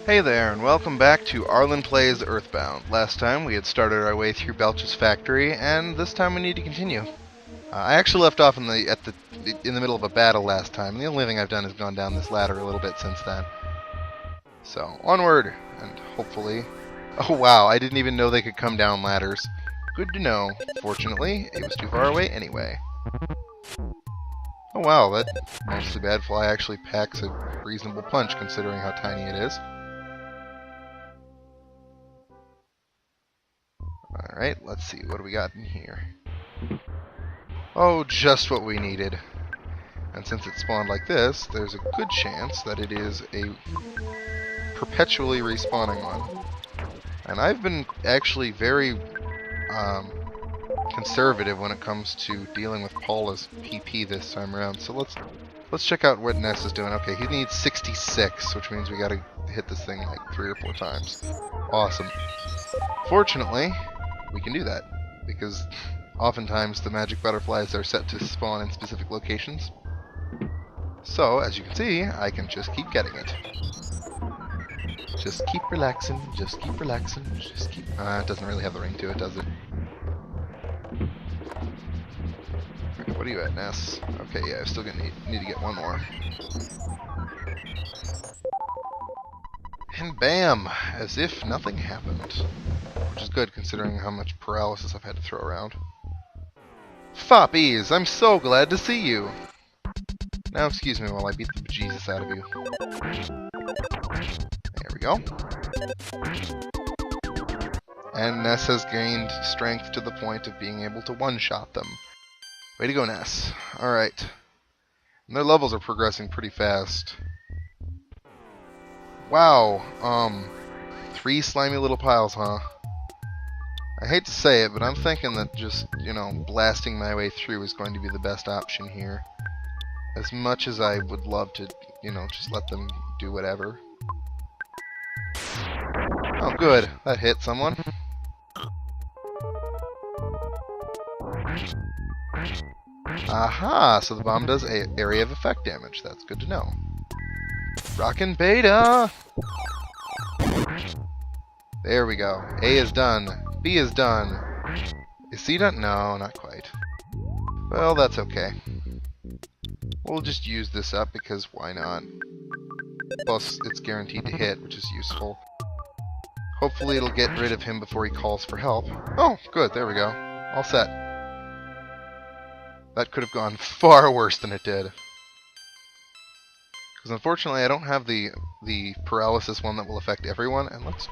Hey there, and welcome back to Arlin Plays EarthBound. Last time we had started our way through Belch's factory, and this time we need to continue. I actually left off in the middle of a battle last time, and the only thing I've done is gone down this ladder a little bit since then. So, onward, and hopefully... Oh wow, I didn't even know they could come down ladders. Good to know. Fortunately, it was too far away anyway. Oh wow, that mostly bad fly actually packs a reasonable punch considering how tiny it is. Alright, let's see, what do we got in here? Oh, just what we needed. And since it spawned like this, there's a good chance that it is a perpetually respawning one. And I've been actually very conservative when it comes to dealing with Paula's PP this time around. So let's check out what Ness is doing. Okay, he needs 66, which means we gotta hit this thing like 3 or 4 times. Awesome. Fortunately, we can do that, because oftentimes the magic butterflies are set to spawn in specific locations. So, as you can see, I can just keep getting it. Just keep relaxing, just keep relaxing, just keep... it doesn't really have the ring to it, does it? Okay, what are you at, Ness? Okay, yeah, I'm still gonna need to get one more. And bam! As if nothing happened. Which is good, considering how much paralysis I've had to throw around. Foppies! I'm so glad to see you! Now excuse me while I beat the bejesus out of you. There we go. And Ness has gained strength to the point of being able to one-shot them. Way to go, Ness. Alright. And their levels are progressing pretty fast. Wow, 3 slimy little piles, huh? I hate to say it, but I'm thinking that just, you know, blasting my way through is going to be the best option here. As much as I would love to, you know, just let them do whatever. Oh, good. That hit someone. Aha! So the bomb does area of effect damage. That's good to know. Rockin' beta! There we go. A is done. B is done. Is C done? No, not quite. Well, that's okay. We'll just use this up because why not? Plus, it's guaranteed to hit, which is useful. Hopefully it'll get rid of him before he calls for help. Oh, good. There we go. All set. That could have gone far worse than it did. Because unfortunately I don't have the paralysis one that will affect everyone, and let's...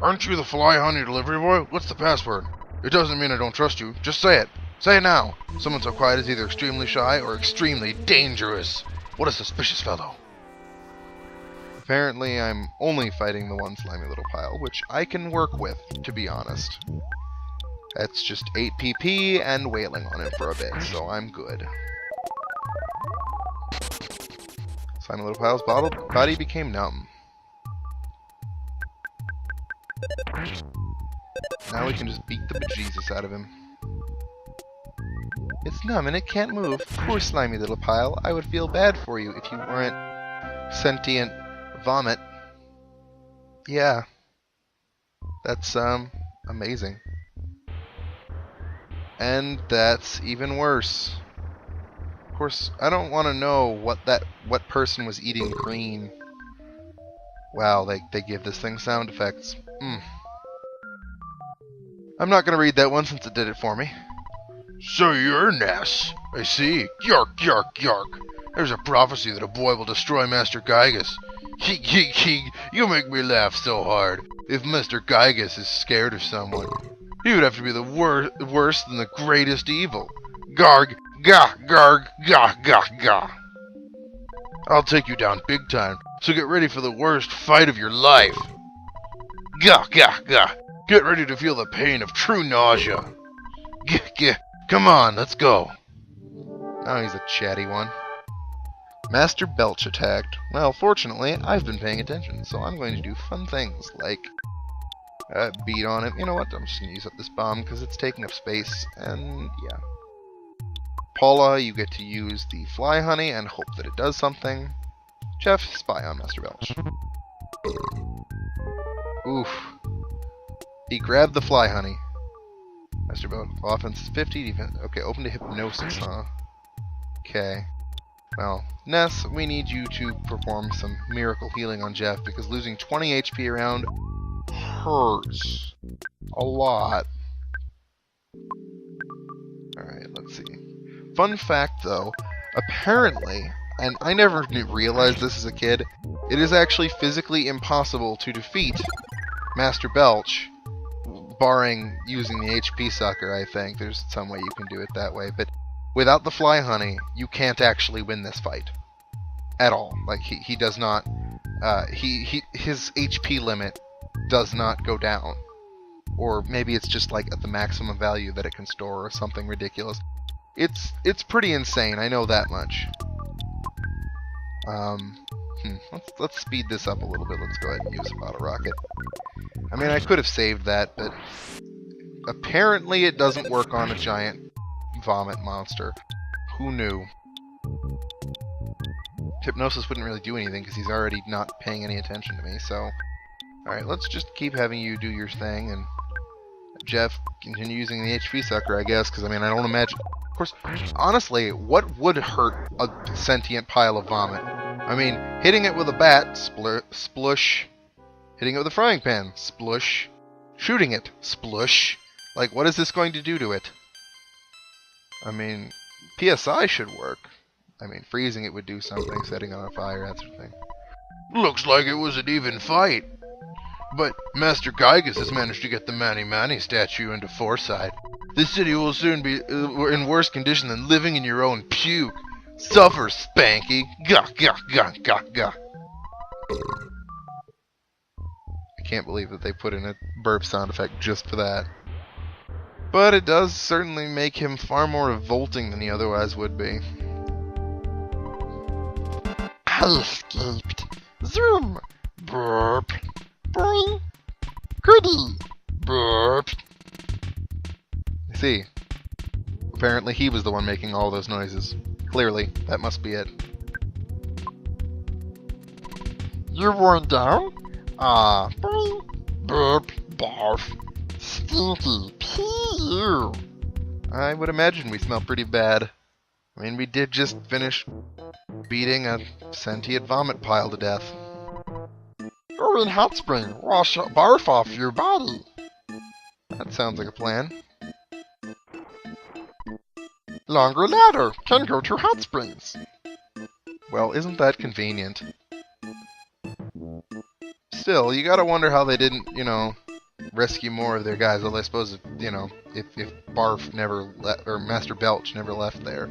Aren't you the fly honey delivery boy? What's the password? It doesn't mean I don't trust you. Just say it. Say it now. Someone so quiet is either extremely shy or extremely dangerous. What a suspicious fellow. Apparently I'm only fighting the one slimy little pile, which I can work with, to be honest. That's just 8 PP and wailing on him for a bit, so I'm good. Slimy little pile's body became numb. Now we can just beat the bejesus out of him. It's numb and it can't move. Poor slimy little pile. I would feel bad for you if you weren't sentient vomit. Yeah. That's, amazing. And that's even worse. Of course, I don't want to know what person was eating green. Wow, they give this thing sound effects. I'm not going to read that one since it did it for me. So you're Ness. I see. Yark, yark, yark. There's a prophecy that a boy will destroy Master Gygas. Heek, heek, heek. You make me laugh so hard. If Master Gygas is scared of someone, he would have to be the worse than the greatest evil. Garg, gah, garg, gah, gah, gah. I'll take you down big time, so get ready for the worst fight of your life. Gah, gah, gah. Get ready to feel the pain of true nausea. Gah, gah. Come on, let's go. Oh, he's a chatty one. Master Belch attacked. Well, fortunately, I've been paying attention, so I'm going to do fun things like beat on it. You know what? I'm just going to use up this bomb because it's taking up space, and yeah. Paula, you get to use the fly honey and hope that it does something. Jeff, spy on Master Belch. Oof. He grabbed the fly honey. Master Belch, offense is 50, defense... Okay, open to hypnosis, huh? Okay. Well, Ness, we need you to perform some miracle healing on Jeff, because losing 20 HP around hurts. A lot. Alright, let's see. Fun fact, though, apparently, and I never realized this as a kid, it is actually physically impossible to defeat Master Belch, barring using the HP sucker, I think. There's some way you can do it that way, but without the fly honey, you can't actually win this fight. At all. Like, he does not, his HP limit does not go down. Or maybe it's just, like, at the maximum value that it can store or something ridiculous. It's pretty insane, I know that much. Let's speed this up a little bit. Let's go ahead and use a bottle rocket. I mean, I could have saved that, but apparently it doesn't work on a giant vomit monster. Who knew? Hypnosis wouldn't really do anything because he's already not paying any attention to me, so... Alright, let's just keep having you do your thing, and Jeff, continue using the HP sucker, I guess, because, I mean, I don't imagine... Of course, honestly, what would hurt a sentient pile of vomit? I mean, hitting it with a bat, splush. Hitting it with a frying pan, splush. Shooting it, splush. Like, what is this going to do to it? I mean, PSI should work. I mean, freezing it would do something, setting it on fire, that sort of thing. Looks like it was an even fight. But Master Gygas has managed to get the Manny Manny statue into Foresight. This city will soon be in worse condition than living in your own puke. Suffer, Spanky. Gah, gah, gah, gah, gah. I can't believe that they put in a burp sound effect just for that. But it does certainly make him far more revolting than he otherwise would be. I escaped. Zoom. Burp. Boing. Goody. Burp. I see. Apparently he was the one making all those noises. Clearly, that must be it. You're worn down? Ah. Boing. Burp. Barf. Stinky. Pee. I would imagine we smell pretty bad. I mean, we did just finish beating a sentient vomit pile to death. Go in hot spring. Wash barf off your body. That sounds like a plan. Longer ladder. Can go to hot springs. Well, isn't that convenient? Still, you gotta wonder how they didn't, you know, rescue more of their guys. Although I suppose, you know, if Barf never or Master Belch never left there.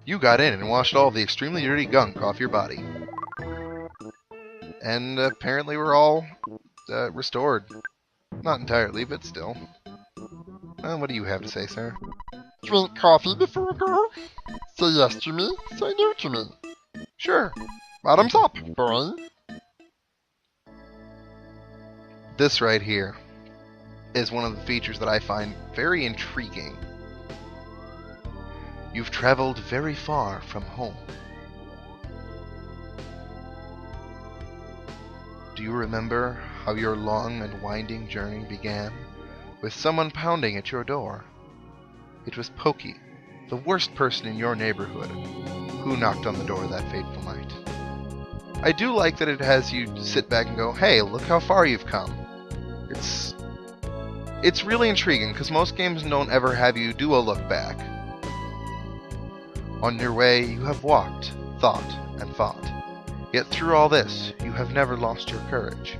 You got in and washed all the extremely dirty gunk off your body. And apparently we're all restored. Not entirely, but still. What do you have to say, sir? Drink coffee before we go? Say yes to me, say no to me. Sure. Bottoms up, boy. This right here is one of the features that I find very intriguing. You've traveled very far from home. Do you remember how your long and winding journey began? With someone pounding at your door. It was Pokey, the worst person in your neighborhood, who knocked on the door that fateful night. I do like that it has you sit back and go, hey, look how far you've come. It's really intriguing, because most games don't ever have you do a look back. On your way, you have walked, thought, and fought. Yet through all this, you have never lost your courage.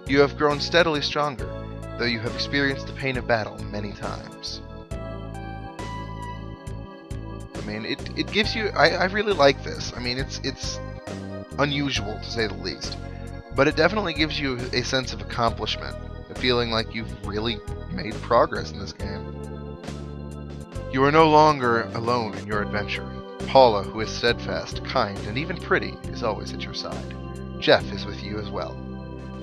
You have grown steadily stronger, though you have experienced the pain of battle many times. I mean, it gives you... I really like this. I mean, it's unusual, to say the least. But it definitely gives you a sense of accomplishment. A feeling like you've really made progress in this game. You are no longer alone in your adventure. Paula, who is steadfast, kind, and even pretty, is always at your side. Jeff is with you as well.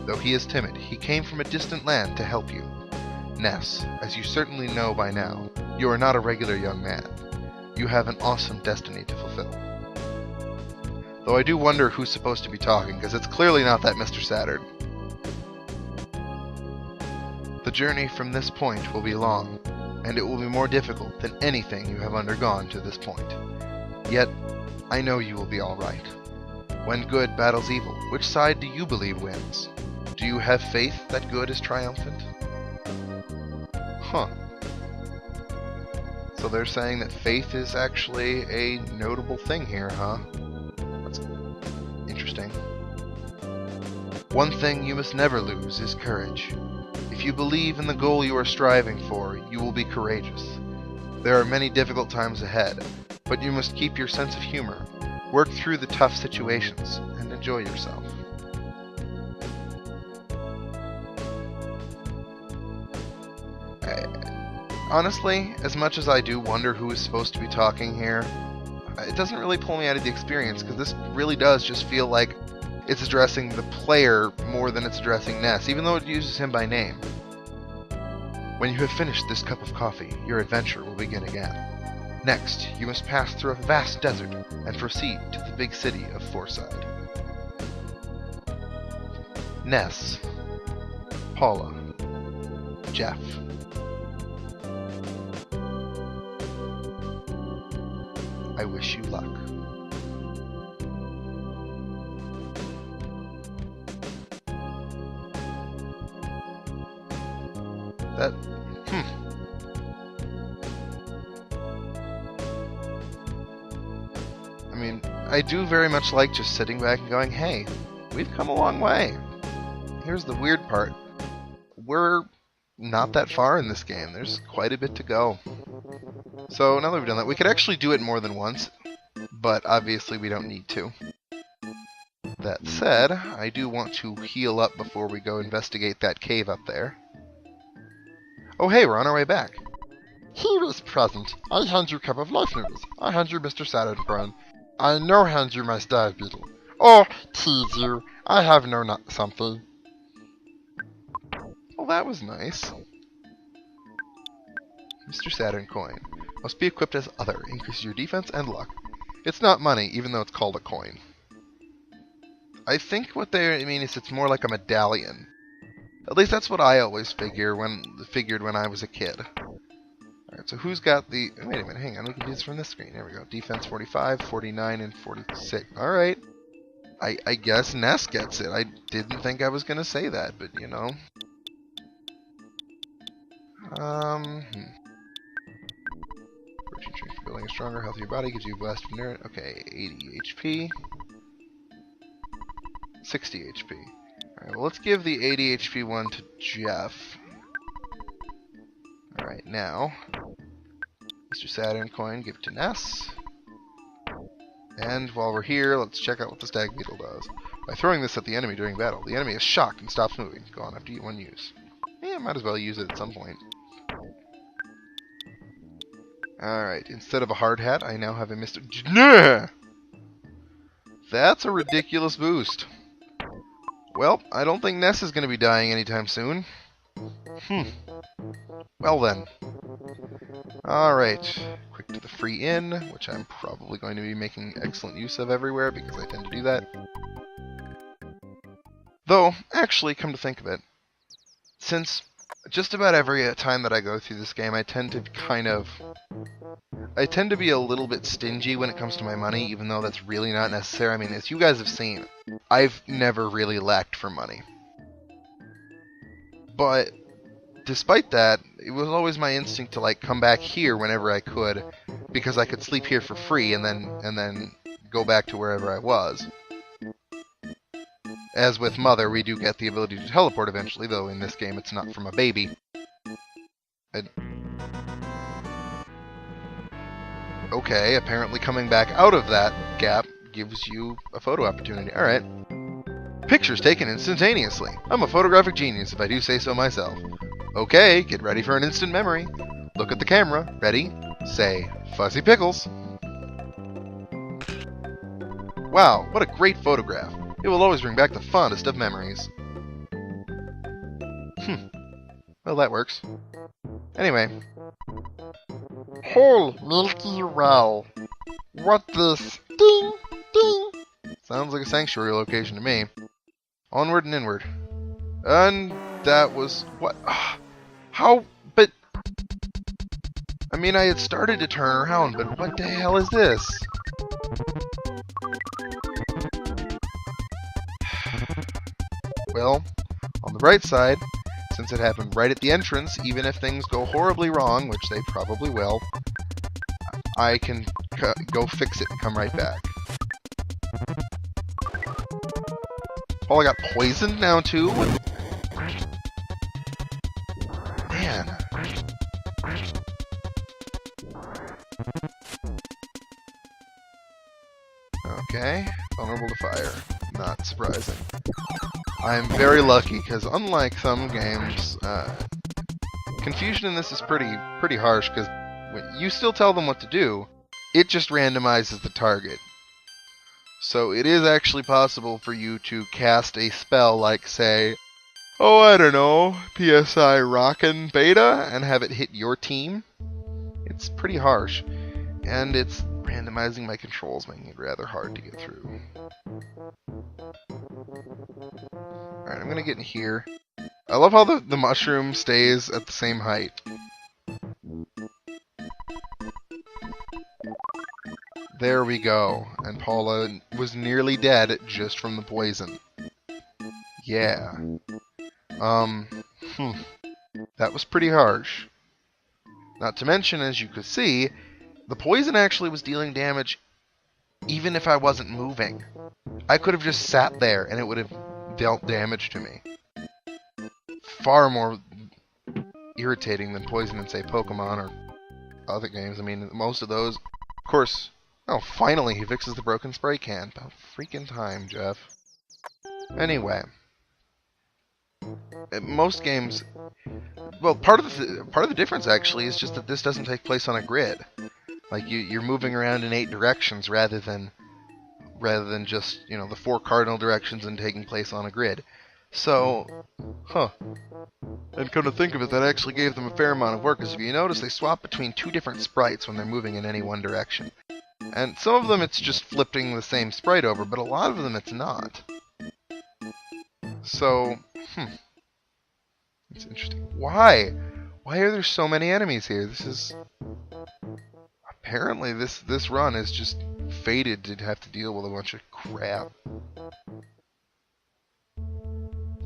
Though he is timid, he came from a distant land to help you. Ness, as you certainly know by now, you are not a regular young man. You have an awesome destiny to fulfill. Though I do wonder who's supposed to be talking, because it's clearly not that Mr. Saturn. The journey from this point will be long, and it will be more difficult than anything you have undergone to this point. Yet, I know you will be alright. When good battles evil, which side do you believe wins? Do you have faith that good is triumphant? Huh. So they're saying that faith is actually a notable thing here, huh? That's interesting. One thing you must never lose is courage. If you believe in the goal you are striving for, you will be courageous. There are many difficult times ahead, but you must keep your sense of humor, work through the tough situations, and enjoy yourself. Honestly, as much as I do wonder who is supposed to be talking here, it doesn't really pull me out of the experience, because this really does just feel like it's addressing the player more than it's addressing Ness, even though it uses him by name. When you have finished this cup of coffee, your adventure will begin again. Next, you must pass through a vast desert and proceed to the big city of Forside. Ness, Paula, Jeff. I wish you luck. That... I mean, I do very much like just sitting back and going, hey, we've come a long way. Here's the weird part. We're not that far in this game. There's quite a bit to go. So now that we've done that, we could actually do it more than once, but obviously we don't need to. That said, I do want to heal up before we go investigate that cave up there. Oh hey, we're on our way back. Here is present. I hand you cup of life noodles. I hand you Mr. Saturn Crown. I no hand you my star beetle. Oh, tease you. I have no not something. Well, that was nice. Mr. Saturn coin. Must be equipped as other. Increases your defense and luck. It's not money, even though it's called a coin. I think what they mean is it's more like a medallion. At least that's what I always figured when I was a kid. Alright, so who's got the... Wait a minute, hang on. We can do this from this screen. There we go. Defense 45, 49, and 46. Alright. I guess Ness gets it. I didn't think I was going to say that, but you know. Protein tree for building a stronger, healthier body gives you a blast from there. Okay, 80 HP. 60 HP. Alright, well let's give the 80 HP one to Jeff. Alright, now Mr. Saturn coin, give it to Ness. And while we're here, let's check out what the stag beetle does. By throwing this at the enemy during battle, the enemy is shocked and stops moving. Gone after one use. Yeah, might as well use it at some point. Alright, instead of a hard hat, I now have a Mr. Nah! That's a ridiculous boost. Well, I don't think Ness is going to be dying anytime soon. Well then. Alright, quick to the free inn, which I'm probably going to be making excellent use of everywhere because I tend to do that. Though, actually, come to think of it, since just about every time that I go through this game, I tend to be a little bit stingy when it comes to my money, even though that's really not necessary. I mean, as you guys have seen, I've never really lacked for money. But despite that, it was always my instinct to like come back here whenever I could, because I could sleep here for free and then go back to wherever I was. As with Mother, we do get the ability to teleport eventually, though in this game it's not from a baby. Okay, apparently coming back out of that gap gives you a photo opportunity. Alright. Pictures taken instantaneously. I'm a photographic genius, if I do say so myself. Okay, get ready for an instant memory. Look at the camera. Ready? Say, Fuzzy Pickles. Wow, what a great photograph. It will always bring back the fondest of memories. Well, that works. Anyway. Holy Milky Wow. What this? Ding, ding. Sounds like a sanctuary location to me. Onward and inward. And that was... what? How? But... I mean, I had started to turn around, but what the hell is this? Well, on the bright side, since it happened right at the entrance, even if things go horribly wrong, which they probably will, I can go fix it and come right back. Oh, I got poisoned now, too? Man. Okay, vulnerable to fire. Not surprising. I'm very lucky, because unlike some games, confusion in this is pretty harsh, because you still tell them what to do, it just randomizes the target. So it is actually possible for you to cast a spell like, say, oh, I don't know, PSI Rockin' Beta, and have it hit your team. It's pretty harsh, and it's randomizing my controls, making it rather hard to get through. Alright, I'm gonna get in here. I love how the mushroom stays at the same height. There we go. And Paula was nearly dead just from the poison. Yeah. That was pretty harsh. Not to mention, as you could see, the poison actually was dealing damage even if I wasn't moving. I could have just sat there and it would have dealt damage to me. Far more irritating than poison in, say, Pokemon or other games. I mean, most of those, of course... Oh, finally, he fixes the broken spray can. About freaking time, Jeff. Anyway. Most games... Well, part of the difference, actually, is just that this doesn't take place on a grid. Like, you're moving around in 8 directions rather than just, you know, the 4 cardinal directions and taking place on a grid. So, and come to think of it, that actually gave them a fair amount of work, because if you notice, they swap between 2 different sprites when they're moving in any one direction. And some of them it's just flipping the same sprite over, but a lot of them it's not. So, it's interesting. Why? Why are there so many enemies here? This is... Apparently this run is just fated to have to deal with a bunch of crap.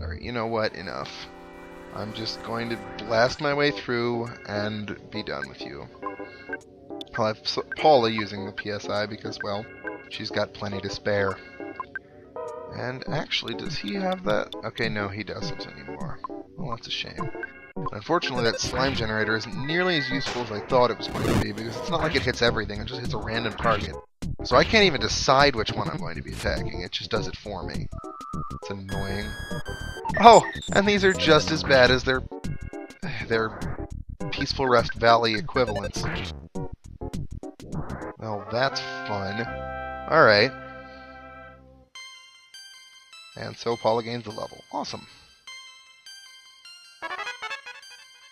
Alright, you know what? Enough. I'm just going to blast my way through and be done with you. I'll have Paula using the PSI because, well, she's got plenty to spare. And actually, does he have that? Okay, no, he doesn't anymore. Well, that's a shame. Unfortunately, that slime generator isn't nearly as useful as I thought it was going to be, because it's not like it hits everything, it just hits a random target. So I can't even decide which one I'm going to be attacking, it just does it for me. It's annoying. Oh, and these are just as bad as their Peaceful Rest Valley equivalents. Well, that's fun. Alright. And so Paula gains the level. Awesome.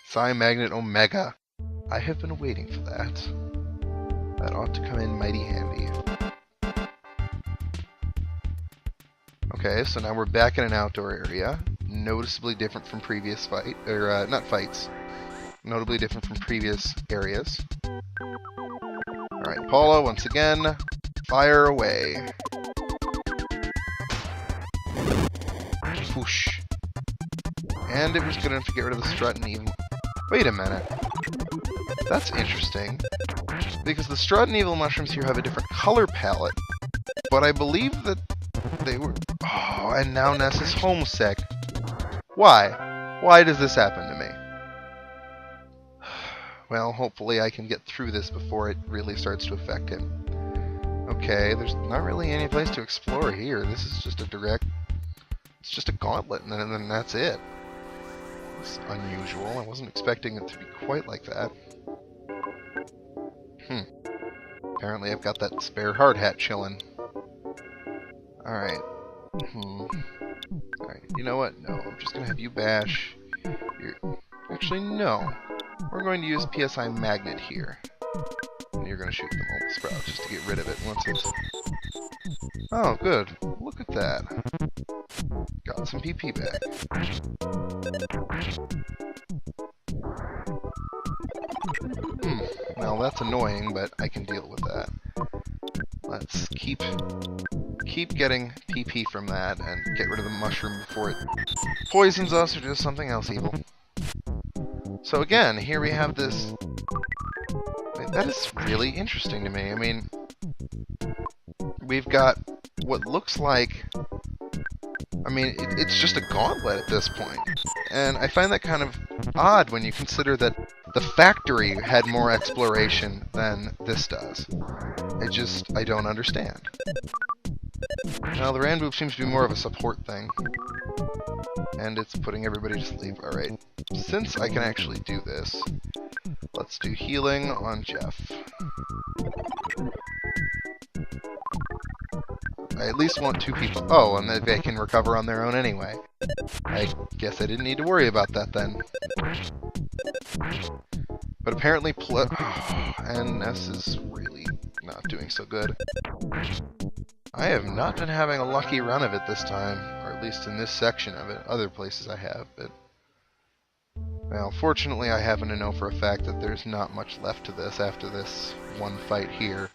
Psi Magnet Omega. I have been waiting for that. That ought to come in mighty handy. Okay, so now we're back in an outdoor area. Noticeably different from previous fight, or not fights. Notably different from previous areas. Alright, Paula, once again, fire away. Whoosh. And it was good enough to get rid of the strut and evil... Wait a minute. That's interesting. Because the strut and evil mushrooms here have a different color palette. But I believe that they were... Oh, and now Ness is homesick. Why? Why does this happen to me? Well, hopefully I can get through this before it really starts to affect him. Okay, there's not really any place to explore here. This is just a direct... It's just a gauntlet, and then that's it. It's unusual. I wasn't expecting it to be quite like that. Apparently I've got that spare hard hat chillin'. Alright. Alright, you know what? No, I'm just gonna have you bash... Actually, no. We're going to use PSI Magnet here. And you're going to shoot the Mobile Sprout just to get rid of it once it's... Oh, good. Look at that. Got some PP back. Well, that's annoying, but I can deal with that. Let's keep getting PP from that and get rid of the mushroom before it poisons us or does something else evil. So again, here we have this... That is really interesting to me. I mean, we've got what looks like... I mean, it's just a gauntlet at this point. And I find that kind of odd when you consider that the factory had more exploration than this does. I don't understand. Now, the Rand Boop seems to be more of a support thing. And it's putting everybody to sleep. Alright, since I can actually do this, let's do healing on Jeff. I at least want 2 people. Oh, and they can recover on their own anyway. I guess I didn't need to worry about that then. But apparently and S is really not doing so good. I have not been having a lucky run of it this time, or at least in this section of it. Other places I have, but... Well, fortunately I happen to know for a fact that there's not much left to this after this one fight here.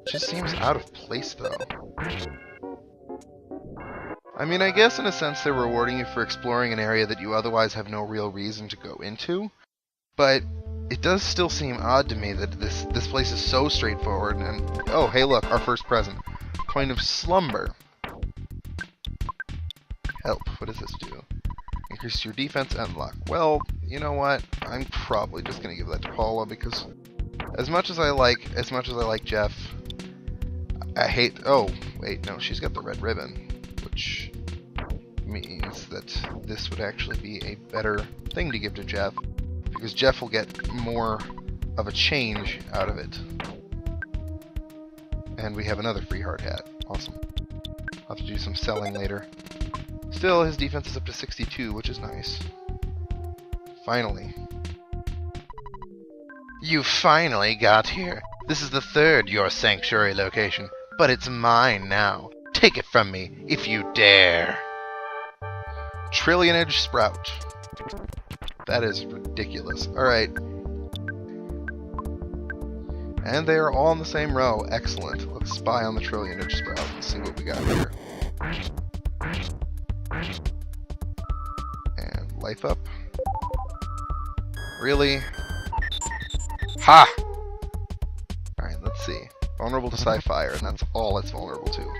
Just seems out of place, though. I mean, I guess in a sense they're rewarding you for exploring an area that you otherwise have no real reason to go into, but it does still seem odd to me that this place is so straightforward and... Oh, hey look, our first present. Coin of Slumber. Help. What does this do? Increase your defense and luck. Well, you know what? I'm probably just gonna give that to Paula because as much as I like Jeff, I hate... Oh, wait, no, she's got the red ribbon, which means that this would actually be a better thing to give to Jeff, because Jeff will get more of a change out of it. And we have another free hard hat. Awesome. I'll have to do some selling later. Still, his defense is up to 62, which is nice. Finally. You finally got here. This is the third Your Sanctuary location, but it's mine now. Take it from me, if you dare. Trillionage Sprout. That is ridiculous. Alright. And they are all in the same row. Excellent. Let's spy on the Trillionage Sprout and see what we got here. And life up. Really? Ha! Alright, let's see. Vulnerable to Sci-Fire, and that's all it's vulnerable to.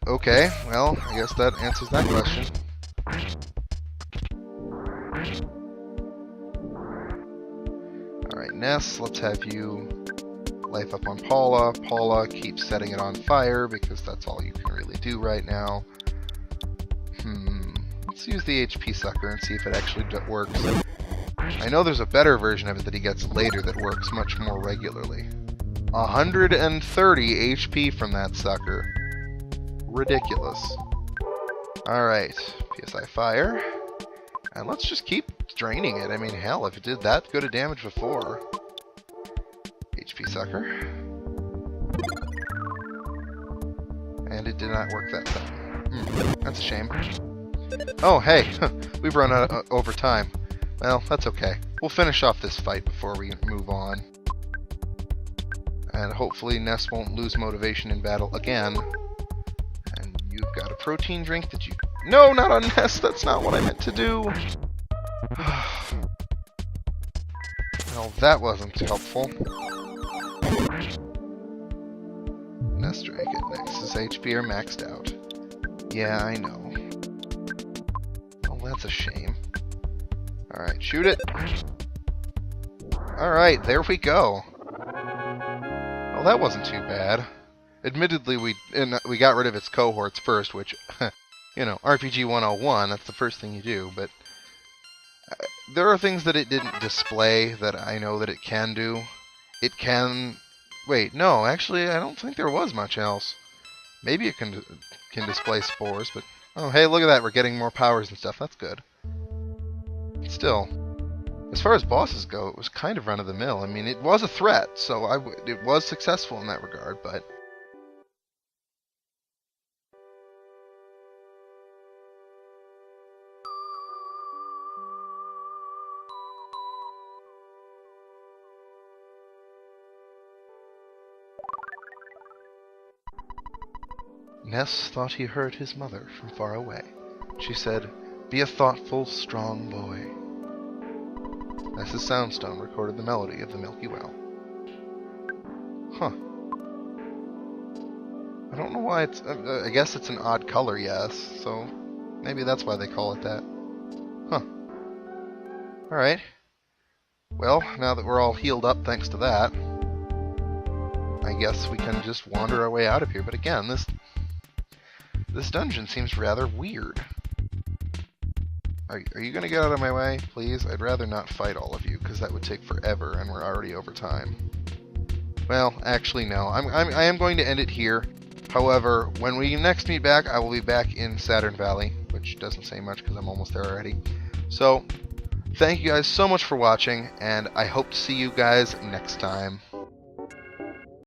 Okay, well, I guess that answers that question. Alright, Ness, let's have you life up on Paula. Paula, keep setting it on fire, because that's all you can really do right now. Let's use the HP sucker and see if it actually works. I know there's a better version of it that he gets later that works much more regularly. 130 HP from that sucker. Ridiculous. Alright, PSI fire. And let's just keep draining it. I mean, hell, if it did that good of damage before. HP sucker. And it did not work that time. That's a shame. Oh, hey, we've run out over time. Well, that's okay. We'll finish off this fight before we move on. And hopefully Ness won't lose motivation in battle again. And you've got a protein drink that you... No, not on Ness! That's not what I meant to do! Well, that wasn't helpful. Ness drank it. Ness's HP are maxed out. Yeah, I know. Oh, that's a shame. Alright, shoot it! Alright, there we go. Well, that wasn't too bad. Admittedly, we got rid of its cohorts first, which, you know, RPG 101, that's the first thing you do, but there are things that it didn't display that I know that it can do. It can... Wait, no, actually, I don't think there was much else. Maybe it can display spores, but... Oh, hey, look at that, we're getting more powers and stuff, that's good. Still, as far as bosses go, it was kind of run-of-the-mill. I mean, it was a threat, so it was successful in that regard, but Ness thought he heard his mother from far away. She said, "Be a thoughtful, strong boy." Ness's soundstone recorded the melody of the Milky Well. Huh. I don't know why it's... I guess it's an odd color, yes, so maybe that's why they call it that. Huh. Alright. Well, now that we're all healed up thanks to that, I guess we can just wander our way out of here. But again, this dungeon seems rather weird. Are you going to get out of my way, please? I'd rather not fight all of you, because that would take forever, and we're already over time. Well, actually, no. I am going to end it here. However, when we next meet back, I will be back in Saturn Valley, which doesn't say much because I'm almost there already. So, thank you guys so much for watching, and I hope to see you guys next time.